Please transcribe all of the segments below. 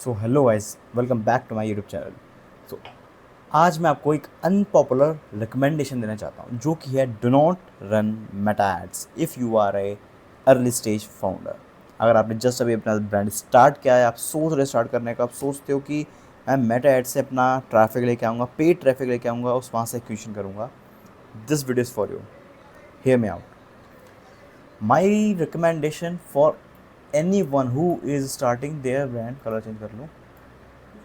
So hello guys, welcome back to my YouTube channel. So आज मैं आपको एक अनपॉपुलर रिकमेंडेशन देना चाहता हूँ जो कि है do not run Meta ads if you are a early stage founder. अगर आपने जस्ट अभी अपना ब्रांड स्टार्ट किया है, आप सोच रहे स्टार्ट करने का, आप सोचते हो कि मैं मेटा एड से अपना ट्रैफिक लेके आऊँगा, पेड ट्रैफिक लेके आऊँगा, उस वहाँ से एक्विजिशन करूँगा, this video is for you. Hear me out. My recommendation for anyone who is starting their brand, colour change कर लूँ,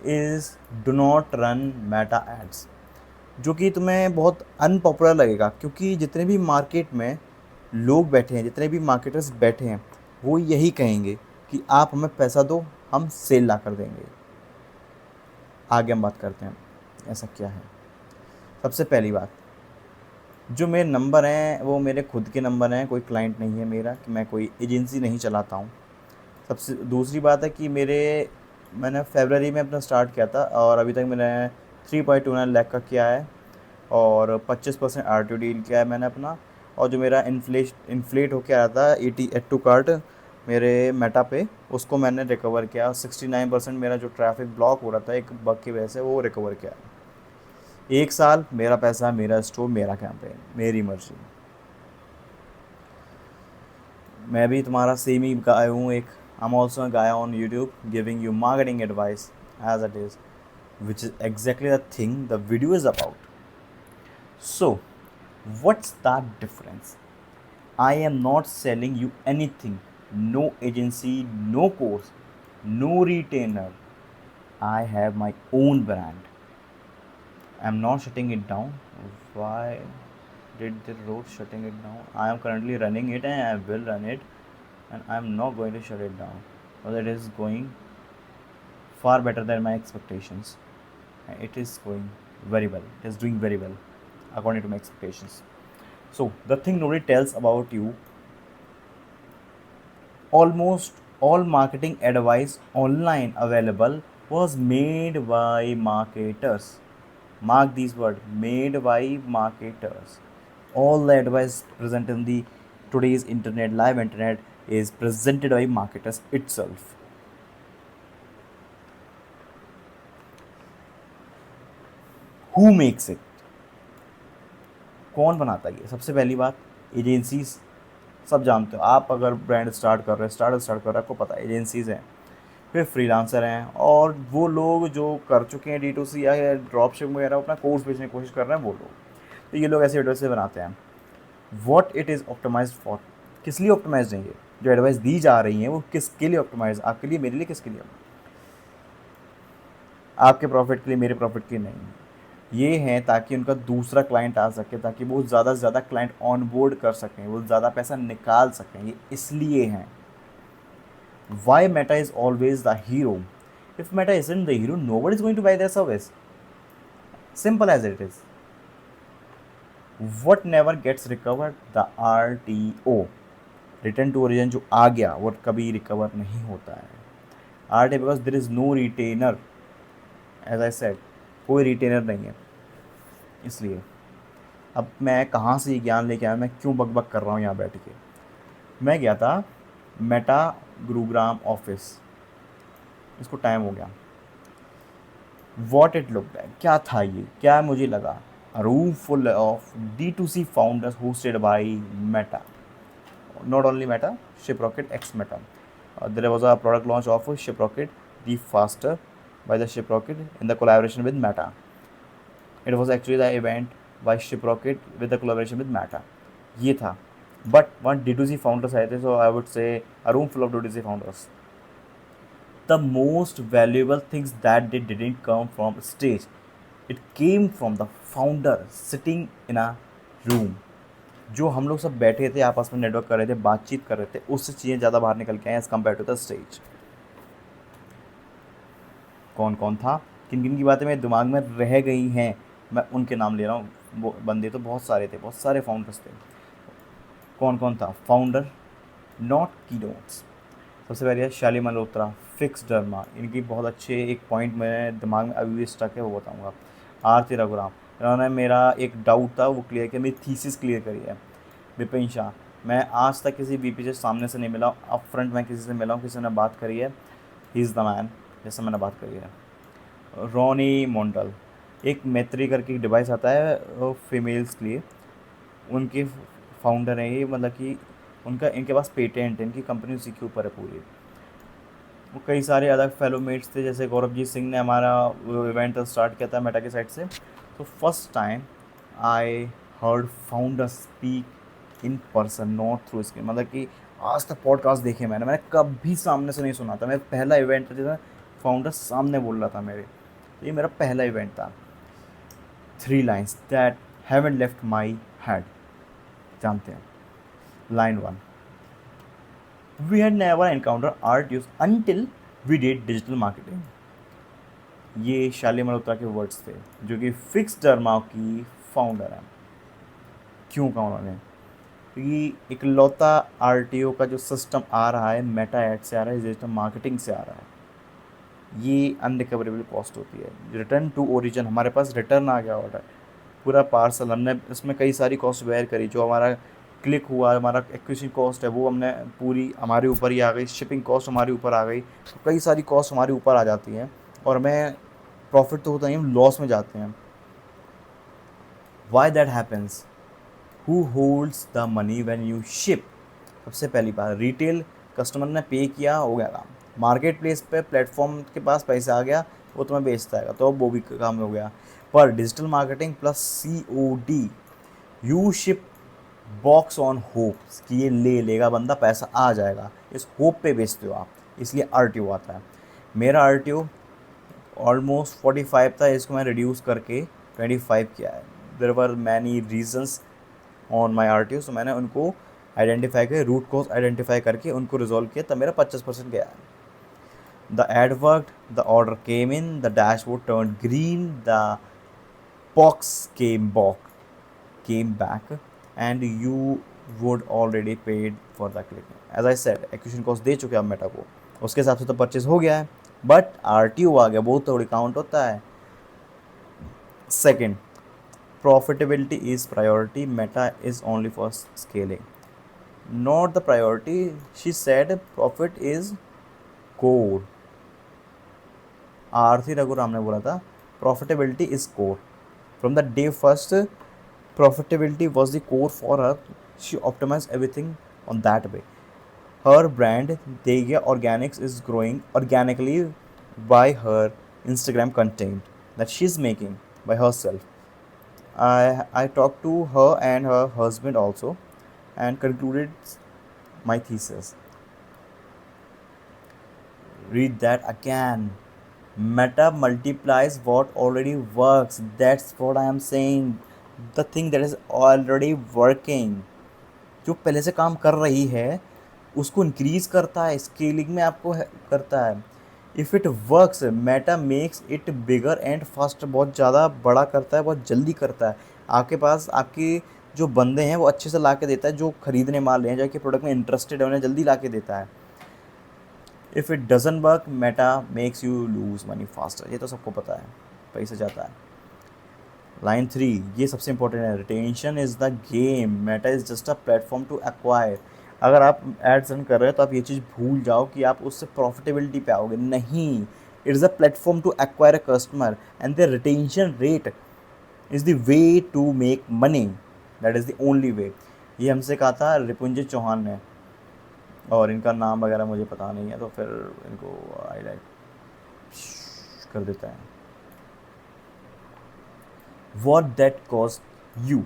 is do not run Meta ads. जो कि तुम्हें बहुत अनपॉपुलर लगेगा क्योंकि जितने भी मार्केट में लोग बैठे हैं, जितने भी मार्केटर्स बैठे हैं, वो यही कहेंगे कि आप हमें पैसा दो, हम सेल ला कर देंगे। आगे हम बात करते हैं ऐसा क्या है। सबसे पहली बात, जो मेरे नंबर हैं वो मेरे खुद के नंबर हैं, कोई क्लाइंट नहीं है मेरा, कि मैं कोई एजेंसी नहीं चलाता हूँ। सबसे दूसरी बात है कि मैंने फरवरी में अपना स्टार्ट किया था और अभी तक मैंने 3.29 लाख का किया है और 25% RTO डील किया है मैंने अपना। और जो मेरा इन्फ्लेट होके आ रहा था 80 एड टू कार्ट मेरे मेटा पे, उसको मैंने रिकवर किया। 69% मेरा जो ट्रैफिक ब्लॉक हो रहा था एक बग की वजह से, वो रिकवर किया। एक साल मेरा पैसा, मेरा स्टोर, मेरा कैंपेन, मेरी मर्जी। मैं भी तुम्हारा सेम ही गाय हूँ एक। I am also guy on YouTube giving you marketing advice as it is, which is exactly the thing the video is about. So, what's that difference? I am not selling you anything. No agency, no course, no retainer. I have my own brand. I'm not shutting it down. Why did the road shutting it down? I am currently running it and I will run it, and I'm not going to shut it down because it is going far better than my expectations. It is going very well. It is doing very well according to my expectations. So the thing nobody tells about you, almost all marketing advice online available was made by marketers. Mark these words, made by marketers. All the advice present in the today's internet, live internet, is presented by marketers itself. Who makes it? कौन बनाता है ये? सबसे पहली बात, agencies. सब जानते हो आप, अगर ब्रांड स्टार्ट कर रहे हैं, स्टार्ट कर रहे हैं, आपको पता है एजेंसीज़ हैं, फिर फ्रीलांसर हैं, और वो लोग जो कर चुके हैं D2C या ड्रॉप शिपिंग वगैरह, अपना कोर्स बेचने की कोशिश कर रहे हैं वो लोग। तो ये लोग ऐसे वीडियो से बनाते हैं। What it is optimise for? किस लिए ऑप्टिमाइज नहीं है? जो एडवाइस दी जा रही हैं वो किसके लिए ऑप्टिमाइज? आपके लिए, मेरे लिए, किसके लिए? आपके प्रॉफिट के लिए, मेरे प्रॉफिट के लिए नहीं। ये हैं ताकि उनका दूसरा क्लाइंट आ सके, ताकि वो ज़्यादा से ज़्यादा क्लाइंट ऑन बोर्ड कर सकें, वो ज़्यादा पैसा निकाल सकें। ये इसलिए हैं। Why Meta is always the hero? If Meta isn't the hero, nobody is going to buy their service. Simple as it is. What never gets recovered? The RTO. Return to origin जो आ गया वो कभी recover नहीं होता है। RTO because there is no retainer. As I said, कोई retainer नहीं है। इसलिए अब मैं कहाँ से ये ज्ञान लेके आया, मैं क्यों बकबक कर रहा हूँ यहाँ बैठ के? मैं गया था मेटा गुरुग्राम ऑफिस, इसको टाइम हो गया। वॉट इट लुक लाइक, क्या था ये, क्या मुझे लगा? A room full of D2C founders hosted by Meta. Not only Meta, ShipRocket X Meta. There was a product launch of ShipRocket, the faster by the ShipRocket in the collaboration with Meta. It was actually the event by ShipRocket with the collaboration with Meta. ये था, but one D2C founders आए थे, so I would say a room full of D2C founders. The most valuable things that they didn't come from stage, it came from the founder sitting in a room. जो हम लोग सब बैठे थे, आपस में नेटवर्क कर रहे थे, बातचीत कर रहे थे, उससे चीज़ें ज़्यादा बाहर निकल के आए as compare to the stage. कौन कौन था, किन किन की बातें मेरे दिमाग में रह गई हैं, मैं उनके नाम ले रहा हूँ। वो बंदे तो बहुत सारे थे, बहुत सारे फाउंडर्स थे। कौन कौन था फाउंडर? नॉट की नोट्स। सबसे पहले है शाली मल्होत्रा, फिक्स डर्मा, इनकी बहुत अच्छे एक पॉइंट मेरे दिमाग में अभी भी स्टक है, वो बताऊंगा। आरती रघुराम, इन्होंने मेरा एक डाउट था वो क्लियर किया, मेरी थीसिस क्लियर करी है। विपिन शाह, मैं आज तक किसी VP से सामने से नहीं मिला हूँ, अप फ्रंट मैं किसी से मिला हूँ, किसी ने बात करी है, ही इज़ द मैन। जैसे मैंने बात करी है। रोनी मोंडल, एक मैत्री करके एक डिवाइस आता है फीमेल्स के लिए, उनके फाउंडर हैं ये, मतलब कि उनका इनके पास पेटेंट है, इनकी कंपनी उसी के ऊपर है पूरी। वो कई सारे अलग फेलोमेट्स थे, जैसे गौरवजीत सिंह ने हमारा इवेंट स्टार्ट किया था मेटा की साइड से। तो first time I heard founder speak in person, not through screen. मतलब कि आज तक पॉडकास्ट देखे मैंने कभी सामने से नहीं सुना था। मेरा पहला इवेंट था जिसमें फाउंडर सामने बोल रहा था मेरे, तो ये मेरा पहला इवेंट था। 3 lines that haven't left my head, जानते हैं। Line 1, we had never encounter art use until we did digital marketing. ये शाली मल्होत्रा के वर्ड्स थे, जो कि फिक्स डर्मा की फाउंडर है। क्यों कहा उन्होंने? क्योंकि इकलौता आरटीओ का जो सिस्टम आ रहा है मेटा एड से आ रहा है, डिजिटल मार्केटिंग से आ रहा है, ये अनरिकवरेबल कॉस्ट होती है। रिटर्न टू ओरिजिन, हमारे पास रिटर्न आ गया ऑर्डर, पूरा पार्सल हमने इसमें कई सारी कॉस्ट वेयर करी। जो हमारा क्लिक हुआ, हमारा एक्विजिशन कॉस्ट है, वो हमने पूरी हमारे ऊपर ही आ गई। शिपिंग कॉस्ट हमारे ऊपर आ गई, तो कई सारी कॉस्ट हमारे ऊपर आ जाती हैं और हमें प्रॉफिट तो होता नहीं, हम लॉस में जाते हैं। Why that happens? Who holds the money when you ship? सबसे पहली बात, रिटेल कस्टमर ने पे किया, हो गया काम। मार्केट प्लेस पे प्लेटफॉर्म के पास पैसा आ गया, वो तुम्हें बेचता है, तो वो भी काम हो गया। पर digital marketing plus COD, you ship box on hope कि ये ले लेगा बंदा, पैसा आ जाएगा, इस होप पे बेचते हो आप, इसलिए RTO आता है। मेरा RTO ऑलमोस्ट 45 था, इसको मैं रिड्यूस करके 25 किया है। There were many reasons on my RTO, तो मैंने उनको आइडेंटिफाई किया, रूट कॉज आइडेंटिफाई करके उनको रिजॉल्व किया, तब मेरा 25% गया है। The ad worked, the order came in, the dashboard turn green, the box came back, and you would already paid for the click. As I said, acquisition cost दे चुके हैं आप मेटा को, उसके हिसाब से तो परचेज हो गया है, बट RTO आ गया, बहुत थोड़ी काउंट होता है। Second, profitability is priority, meta is only for scaling, not the priority. She said profit is core. आरती रघुराम ने बोला था profitability is core. From the day first, profitability was the core for her. She optimized everything on that way. Her brand Degia Organics is growing organically by her Instagram content that she's making by herself. I talked to her and her husband also and concluded my thesis. Read that again. Meta multiplies what already works. That's what I am saying. The thing that is already working. जो पहले से काम कर रही है उसको increase करता है, स्केलिंग में आपको करता है। If it works, Meta makes it bigger and fast, बहुत ज़्यादा बड़ा करता है, बहुत जल्दी करता है। आपके पास आपके जो बंदे हैं वो अच्छे से ला के देता है, जो खरीदने माल रहे हैं, जो कि प्रोडक्ट में इंटरेस्टेड है, उन्हें जल्दी ला के देता है। If it doesn't work, Meta makes you lose money faster, ये तो सबको पता है, पैसा जाता है। लाइन 3, ये सबसे इंपॉर्टेंट है, retention is the game, Meta is just a platform to acquire. अगर आप एड्स रन कर रहे हो तो आप ये चीज़ भूल जाओ कि आप उससे प्रॉफिटेबिलिटी पे आओगे, नहीं। It is a platform to acquire a customer and the retention rate is the way to make money, that is the only way. ये हमसे कहा था रिपुंजय चौहान ने, और इनका नाम वगैरह मुझे पता नहीं है, तो फिर इनको हाईलाइट कर देता है। What that cost you,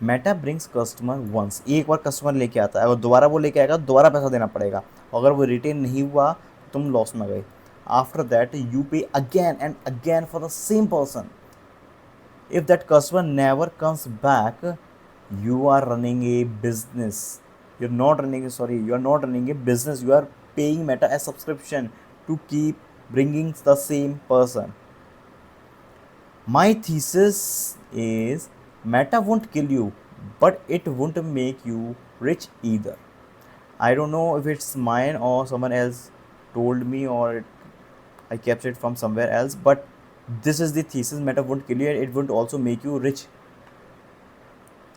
Meta brings customer once, एक बार कस्टमर लेके आता है, अगर दोबारा वो लेके आएगा दोबारा पैसा देना पड़ेगा, अगर वो रिटेन नहीं हुआ तो तुम लॉस में गए। आफ्टर दैट यू पे again and again for the same person. If that customer never comes back, you are running a business, you're not running a, sorry, you are not running a business, you are paying Meta a subscription to keep bringing the same person. My thesis is Meta won't kill you, but it won't make you rich either. I don't know if it's mine or someone else told me, or I captured it from somewhere else, but this is the thesis: Meta won't kill you and it won't also make you rich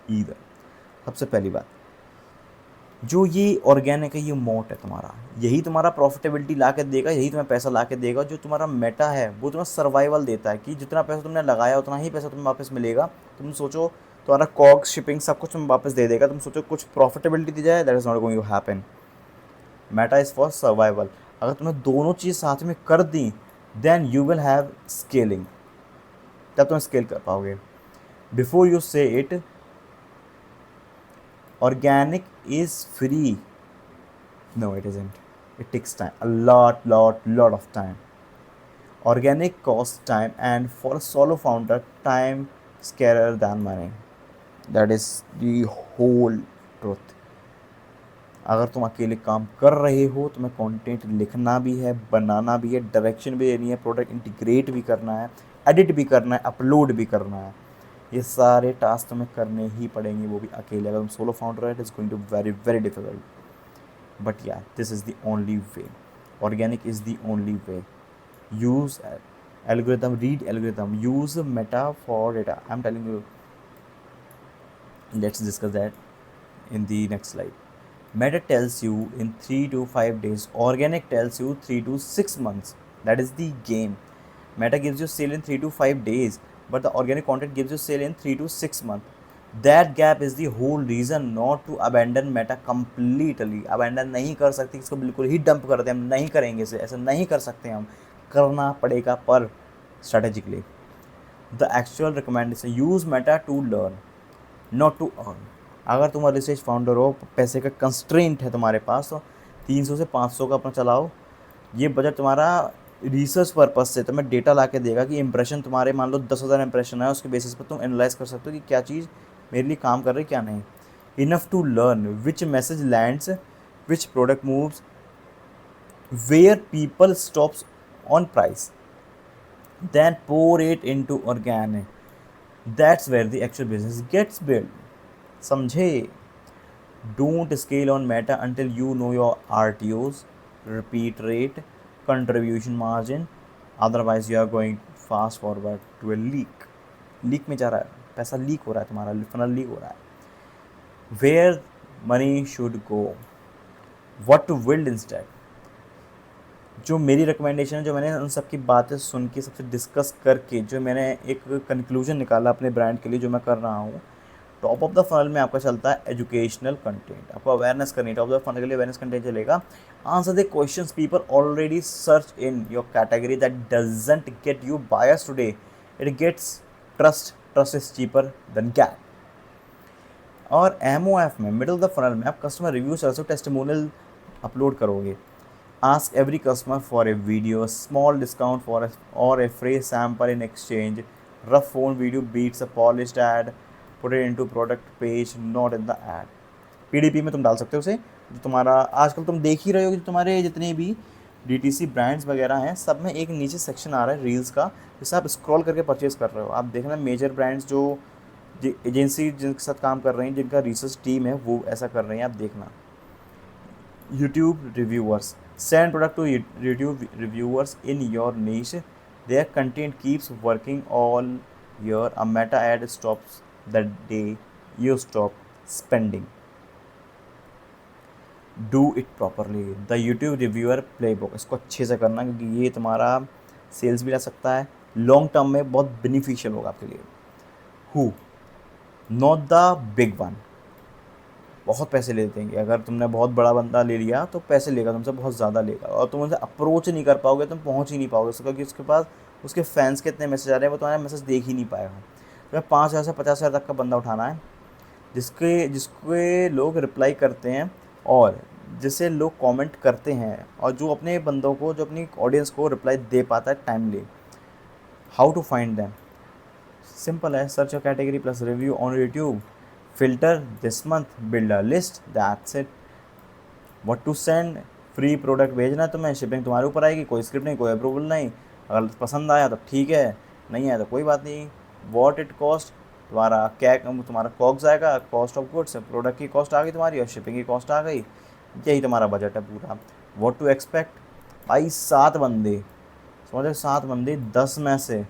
either. सबसे पहली बात, जो ये organic है, ये मोट है तुम्हारा, यही तुम्हारा प्रॉफिटेबिलिटी ला के देगा, यही तुम्हें पैसा ला के देगा। जो तुम्हारा मेटा है वो तुम्हें सर्वाइवल देता है कि जितना पैसा तुमने लगाया उतना ही पैसा तुम्हें वापस मिलेगा। तुम सोचो तुम्हारा कॉक्स, शिपिंग, सब कुछ तुम्हें वापस दे देगा। तुम सोचो कुछ प्रॉफिटेबिलिटी दी जाए, that is not going to happen. Meta is for survival. अगर तुमने दोनों चीज़ साथ में कर दी, then you will have scaling, तब तुम स्केल कर पाओगे। Before you say it, organic is free. No, it isn't. It takes time, a lot of time. Organic costs time, and for a solo founder, time is scarer than money. That is the whole truth. अगर तुम अकेले काम कर रहे हो, तुम्हें content लिखना भी है, बनाना भी है, डायरेक्शन भी देनी है, प्रोडक्ट इंटीग्रेट भी करना है, एडिट भी करना है, अपलोड भी करना है, ये सारे टास्क तुम्हें करने ही पड़ेंगे, वो भी अकेले। अगर तुम सोलो फाउंडर है, it is going to very difficult. But या this is the only way, organic is the only way. Use algorithm, read algorithm, use meta for data. I'm telling you, let's discuss that in the next slide. Meta tells you in 3 to 5 days, organic tells you 3 to 6 months. That is the game. Meta gives you sale in 3 to 5 days, but the organic content gives you sale in 3 to 6 months. That gap is the whole reason not to abandon Meta completely. abandon नहीं कर सकते, इसको बिल्कुल ही dump कर दें, हम नहीं करेंगे इसे, ऐसा नहीं कर सकते, हम करना पड़ेगा पर strategically. The actual recommendation, use Meta to learn, not to earn. अगर तुम अर्ली स्टेज फाउंडर हो, पैसे का कंस्ट्रेंट है तुम्हारे पास, तो 300 से 500 का अपना चलाओ। ये बजट तुम्हारा रिसर्च पर्पस से तुम्हें डेटा ला के देगा कि इंप्रेशन तुम्हारे, मान लो 10,000 इंप्रेशन है, उसके बेसिस पर तुम एनालाइज कर सकते हो कि क्या चीज़ मेरे लिए काम कर रही क्या नहीं। Enough to learn which message lands, which product moves, where people stops on price, then pour it into organic. That's where the actual business gets built. समझे? Don't scale on Meta until you know your RTOs, repeat rate, contribution margin. Otherwise, you are going fast forward to a leak. Leak में जा रहा है, पैसा leak हो रहा है, तुम्हारा फनल लीक हो रहा है। Where money should go, what to build instead. जो मेरी रिकमेंडेशन है, जो मैंने उन सब की बातें सुन के, सबसे डिस्कस करके, जो मैंने एक कंक्लूजन निकाला अपने ब्रांड के लिए, जो मैं कर रहा हूँ, टॉप ऑफ द फनल में आपका चलता है एजुकेशनल कंटेंट। आपको अवेयरनेस करनी है, टॉप ऑफ द फनल के लिए अवेयरनेस कंटेंट चलेगा। Answer the questions people already search in your category that doesn't get you buyers today, it gets trust. Trust is cheaper than gap. और MOF में, middle of the funnel में, आप customer reviews और testimonial upload करोगे। Ask every customer for a video, small discount for or a free sample in exchange. Rough phone video beats a polished ad. Put it into product page, not in the ad. PDP में तुम डाल सकते हो उसे, जो तुम्हारा आजकल तुम देख ही रहे हो कि तुम्हारे जितने भी DTC ब्रांड्स वगैरह हैं, सब में एक नीचे सेक्शन आ रहा है रील्स का, जिससे आप स्क्रॉल करके परचेज कर रहे हो। आप देखना मेजर ब्रांड्स जो एजेंसी जिनके साथ काम कर रही हैं, जिनका रिसर्च टीम है, वो ऐसा कर रहे हैं, आप देखना। YouTube reviewers, send product to YouTube reviewers in your niche. Their content keeps working all year. A meta ad stops the day you stop spending. Do it properly. The YouTube reviewer playbook, इसको अच्छे से करना, क्योंकि ये तुम्हारा sales भी ला सकता है, लॉन्ग टर्म में बहुत बेनिफिशियल होगा आपके लिए। Who? Not the big one. बहुत पैसे ले देंगे। अगर तुमने बहुत बड़ा बंदा ले लिया तो पैसे लेगा तुमसे, बहुत ज़्यादा लेगा, और तुम उनसे अप्रोच नहीं कर पाओगे, तुम पहुंच ही नहीं पाओगे, क्योंकि उसके पास उसके फैंस के इतने मैसेज आ रहे हैं, वो तुम्हारा मैसेज देख ही नहीं पाएगा। तुम्हें 5,000 से 50,000 तक का बंदा उठाना है, जिसके लोग रिप्लाई करते हैं और जिसे लोग कमेंट करते हैं, और जो अपने बंदों को, जो अपनी ऑडियंस को रिप्लाई दे पाता है timely. How to find them? Simple है, search your category plus review on YouTube, filter this month, build a list, that's it. What to send? Free product भेजना है तुम्हें, शिपिंग तुम्हारे ऊपर आएगी, कोई स्क्रिप्ट नहीं, कोई अप्रूवल नहीं। अगर पसंद आया तो ठीक है, नहीं आया तो कोई बात नहीं। वॉट इट कॉस्ट, तुम्हारा क्या, तुम्हारा कॉस्ट आएगा, कॉस्ट ऑफ गुड्स, प्रोडक्ट की कॉस्ट आ गई तुम्हारी और शिपिंग की कॉस्ट आ गई, यही तुम्हारा बजट है पूरा। What to expect? भाई 7 बंदे, समझो 7 बंदे 10 में से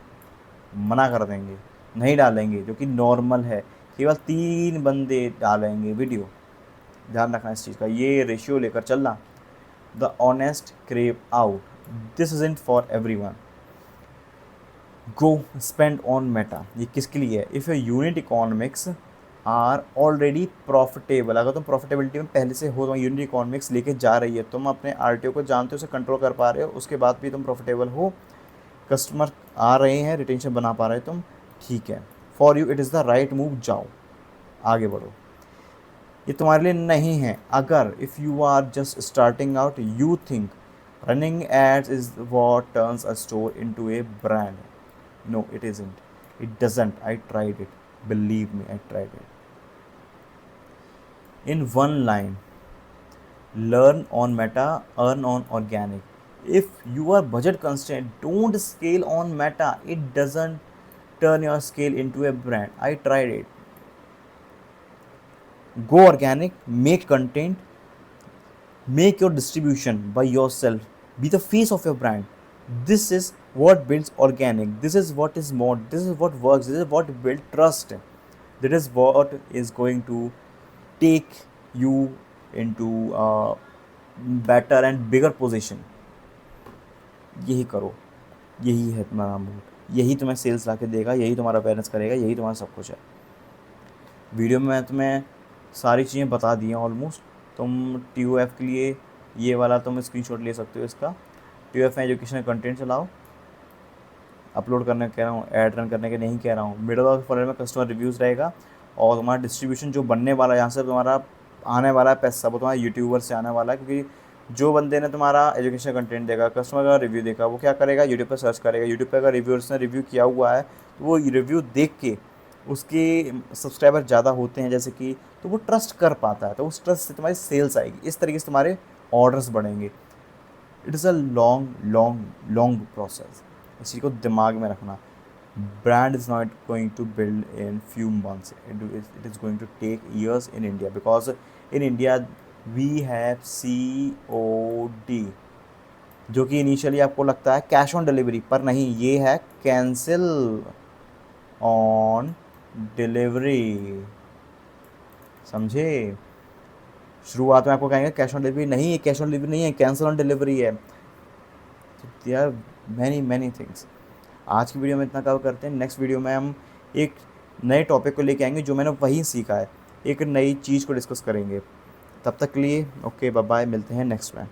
मना कर देंगे, नहीं डालेंगे, जो कि नॉर्मल है। केवल 3 बंदे डालेंगे वीडियो, ध्यान रखना इस चीज़ का, ये रेशियो लेकर चलना। The honest carve out, this isn't for everyone. Go spend on Meta, ये किसके लिए है? If your unit economics are already profitable, अगर तुम प्रॉफिटेबिलिटी में पहले से हो, तो यूनिट इकोनॉमिक्स लेके जा रही है, तुम अपने आरटीओ को जानते हो, उसे कंट्रोल कर पा रहे हो, उसके बाद भी तुम प्रॉफिटेबल हो, कस्टमर आ रहे हैं, रिटेंशन बना पा रहे हो तुम, ठीक है, for you it is the right move, जाओ आगे बढ़ो। ये तुम्हारे लिए नहीं है अगर if you are just starting out, you think running ads is what turns a store into a brand. No it isn't, it doesn't, I tried it, believe me, I tried it. In one line, learn on Meta, earn on organic. If you are budget constrained, don't scale on Meta. It doesn't turn your scale into a brand. I tried it. Go organic, make content, make your distribution by yourself, be the face of your brand. This is what builds organic. This is what is more. This is what works. This is what builds trust. That is what is going to take you into a better and bigger position. यही करो, यही है तुम्हारा mood, यही तुम्हें sales ला के देगा, यही तुम्हारा अवेयरनेस करेगा, यही तुम्हारा सब कुछ है। वीडियो में मैं तुम्हें सारी चीज़ें बता दी हैं ऑलमोस्ट। तुम TOF के लिए ये वाला तुम स्क्रीनशॉट ले सकते हो इसका। TOF में एजुकेशनल कंटेंट चलाओ, अपलोड करने कह रहा हूँ, ऐड रन करने के नहीं कह रहा हूँ। मिडल ऑफ फनल में कस्टमर रिव्यूज़ रहेगा, और तुम्हारा डिस्ट्रीब्यूशन जो बनने वाला है, यहाँ से तुम्हारा आने वाला है पैसा, वो तुम्हारा यूट्यूबर से आने वाला है। क्योंकि जो बंदे ने तुम्हारा एजुकेशन कंटेंट देखा, कस्टमर का रिव्यू देखा, वो क्या करेगा, यूट्यूब पर सर्च करेगा। यूट्यूब पर अगर रिव्यूअर्स ने रिव्यू किया हुआ है, तो वो रिव्यू देख के उसके सब्सक्राइबर ज़्यादा होते हैं जैसे कि, तो वो ट्रस्ट कर पाता है, तो उस ट्रस्ट से तुम्हारी सेल्स आएगी, इस तरीके से तुम्हारे ऑर्डर्स बढ़ेंगे। It is a long long long process, इसी को दिमाग में रखना। Brand is not going to build in few months. It is going to take years in India, because in India we have COD, जो कि initially आपको लगता है कैश ऑन डिलीवरी, पर नहीं, ये है कैंसिल ऑन डिलीवरी। समझे? शुरुआत में आपको कहेंगे कैश ऑन डिलीवरी नहीं है, कैश ऑन डिलीवरी नहीं है, कैंसिल ऑन डिलीवरी है। तो देयर आर मैनी थिंग्स। आज की वीडियो में इतना कवर करते हैं। नेक्स्ट वीडियो में हम एक नए टॉपिक को लेके आएंगे, जो मैंने वहीं सीखा है, एक नई चीज़ को डिस्कस करेंगे। तब तक के लिए ओके, बाय बाय, मिलते हैं नेक्स्ट में।